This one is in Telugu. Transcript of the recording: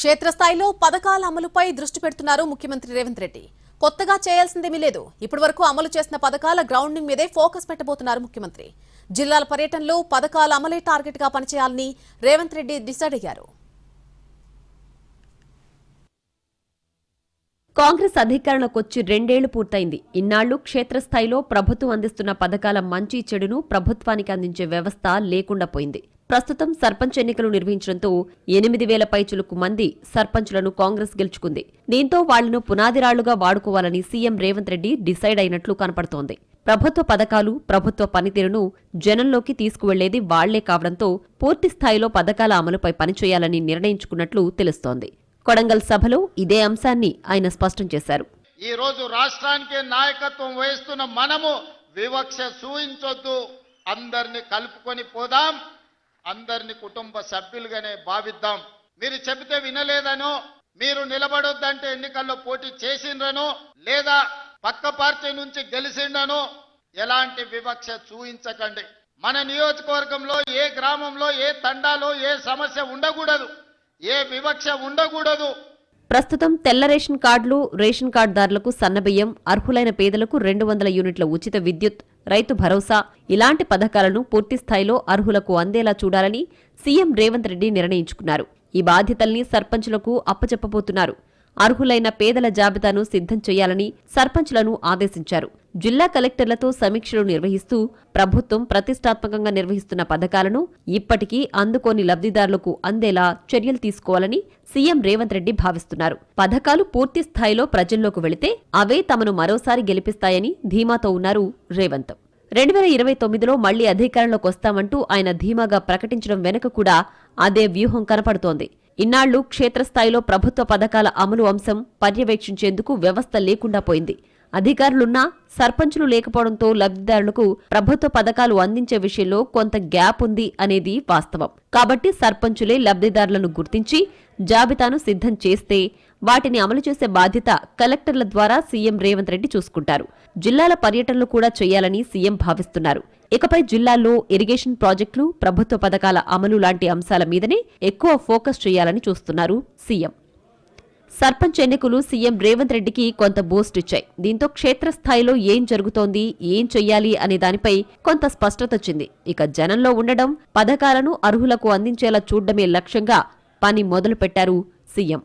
క్షేత్రస్థాయిలో పథకాల అమలుపై దృష్టి పెడుతున్నారు ముఖ్యమంత్రి రేవంత్ రెడ్డి. కొత్తగా చేయాల్సిందేమీ లేదు. ఇప్పటివరకు అమలు చేసిన పథకాల గ్రౌండింగ్ మీదే ఫోకస్ పెట్టబోతున్నారు ముఖ్యమంత్రి. జిల్లాల పర్యటనలో పథకాల అమలే టార్గెట్ గా పనిచేయాలని రేవంత్ రెడ్డి డిసైడ్ అయ్యారు. కాంగ్రెస్ అధికారంలోకొచ్చి 2 ఏళ్లు పూర్తయింది. ఇన్నాళ్లు క్షేత్రస్థాయిలో ప్రభుత్వం అందిస్తున్న పథకాల మంచి చెడును ప్రభుత్వానికి అందించే వ్యవస్థ లేకుండా పోయింది. ప్రస్తుతం సర్పంచ్ ఎన్నికలు నిర్వహించడంతో 8,000 పైచులకు మంది సర్పంచులను కాంగ్రెస్ గెలుచుకుంది. దీంతో వాళ్లను పునాదిరాళ్లుగా వాడుకోవాలని సీఎం రేవంత్ రెడ్డి డిసైడ్ అయినట్లు కనపడుతోంది. ప్రభుత్వ పథకాలు, ప్రభుత్వ పనితీరును జనంలోకి తీసుకువెళ్లేది వాళ్లే కావడంతో పూర్తి స్థాయిలో పథకాల అమలుపై పనిచేయాలని నిర్ణయించుకున్నట్లు తెలుస్తోంది. కొడంగల్ సభలో ఇదే అంశాన్ని ఆయన స్పష్టం చేశారు. ఈ రోజు రాష్ట్రానికి నాయకత్వం వహిస్తున్న మనము వివక్ష చూయించొద్దు, అందరిని కలుపుకొని పోదాం, అందరిని కుటుంబ సభ్యులుగానే భావిద్దాం. మీరు చెబితే వినలేదనో, మీరు నిలబడొద్దంటే ఎన్నికల్లో పోటీ చేసిండ్రనో, లేదా పక్క పార్టీ నుంచి గెలిచిండనో ఎలాంటి వివక్ష చూయించకండి. మన నియోజకవర్గంలో ఏ గ్రామంలో, ఏ తండాలో ఏ సమస్య ఉండకూడదు, ఏ వివక్ష ఉండకూడదు. ప్రస్తుతం తెల్ల రేషన్ కార్డులు, రేషన్ కార్డుదారులకు సన్నబియ్యం, అర్హులైన పేదలకు 200 యూనిట్ల ఉచిత విద్యుత్, రైతు భరోసా ఇలాంటి పథకాలను పూర్తిస్థాయిలో అర్హులకు అందేలా చూడాలని సీఎం రేవంత్ రెడ్డి నిర్ణయించుకున్నారు. ఈ బాధ్యతల్ని సర్పంచులకు అప్పచెప్పబోతున్నారు. అర్హులైన పేదల జాబితాను సిద్ధం చేయాలని సర్పంచ్లను ఆదేశించారు. జిల్లా కలెక్టర్లతో సమీక్షలు నిర్వహిస్తూ ప్రభుత్వం ప్రతిష్టాత్మకంగా నిర్వహిస్తున్న పథకాలను ఇప్పటికీ అందుకోని లబ్ధిదారులకు అందేలా చర్యలు తీసుకోవాలని సీఎం రేవంత్ రెడ్డి భావిస్తున్నారు. పథకాలు పూర్తి స్థాయిలో ప్రజల్లోకి వెళితే అవే తమను మరోసారి గెలిపిస్తాయని ధీమాతో ఉన్నారు రేవంత్. 2029లో మళ్లీ అధికారంలోకి వస్తామంటూ ఆయన ధీమాగా ప్రకటించడం వెనుక కూడా అదే వ్యూహం కనపడుతోంది. ఇన్నాళ్లు క్షేత్రస్థాయిలో ప్రభుత్వ పథకాల అమలు అంశం పర్యవేక్షించేందుకు వ్యవస్థ లేకుండా పోయింది. అధికారులున్నా సర్పంచులు లేకపోవడంతో లబ్ధిదారులకు ప్రభుత్వ పథకాలు అందించే విషయంలో కొంత గ్యాప్ ఉంది అనేది వాస్తవం. కాబట్టి సర్పంచులే లబ్ధిదారులను గుర్తించి జాబితాను సిద్ధం చేస్తే వాటిని అమలు చేసే బాధ్యత కలెక్టర్ల ద్వారా సీఎం రేవంత్ రెడ్డి చూసుకుంటారు. జిల్లాల పర్యటనలు కూడా చేయాలని సీఎం భావిస్తున్నారు. ఇకపై జిల్లాల్లో ఇరిగేషన్ ప్రాజెక్టులు, ప్రభుత్వ పథకాల అమలు లాంటి అంశాల మీదనే ఎక్కువ ఫోకస్ చేయాలని చూస్తున్నారు సీఎం. సర్పంచ్ ఎన్నికలు సీఎం రేవంత్ రెడ్డికి కొంత బూస్ట్ ఇచ్చాయి. దీంతో క్షేత్రస్థాయిలో ఏం జరుగుతోంది, ఏం చెయ్యాలి అనే దానిపై కొంత స్పష్టత వచ్చింది. ఇక జనంలో ఉండడం, పథకాలను అర్హులకు అందించేలా చూడడమే లక్ష్యంగా పని మొదలుపెట్టారు సీఎం.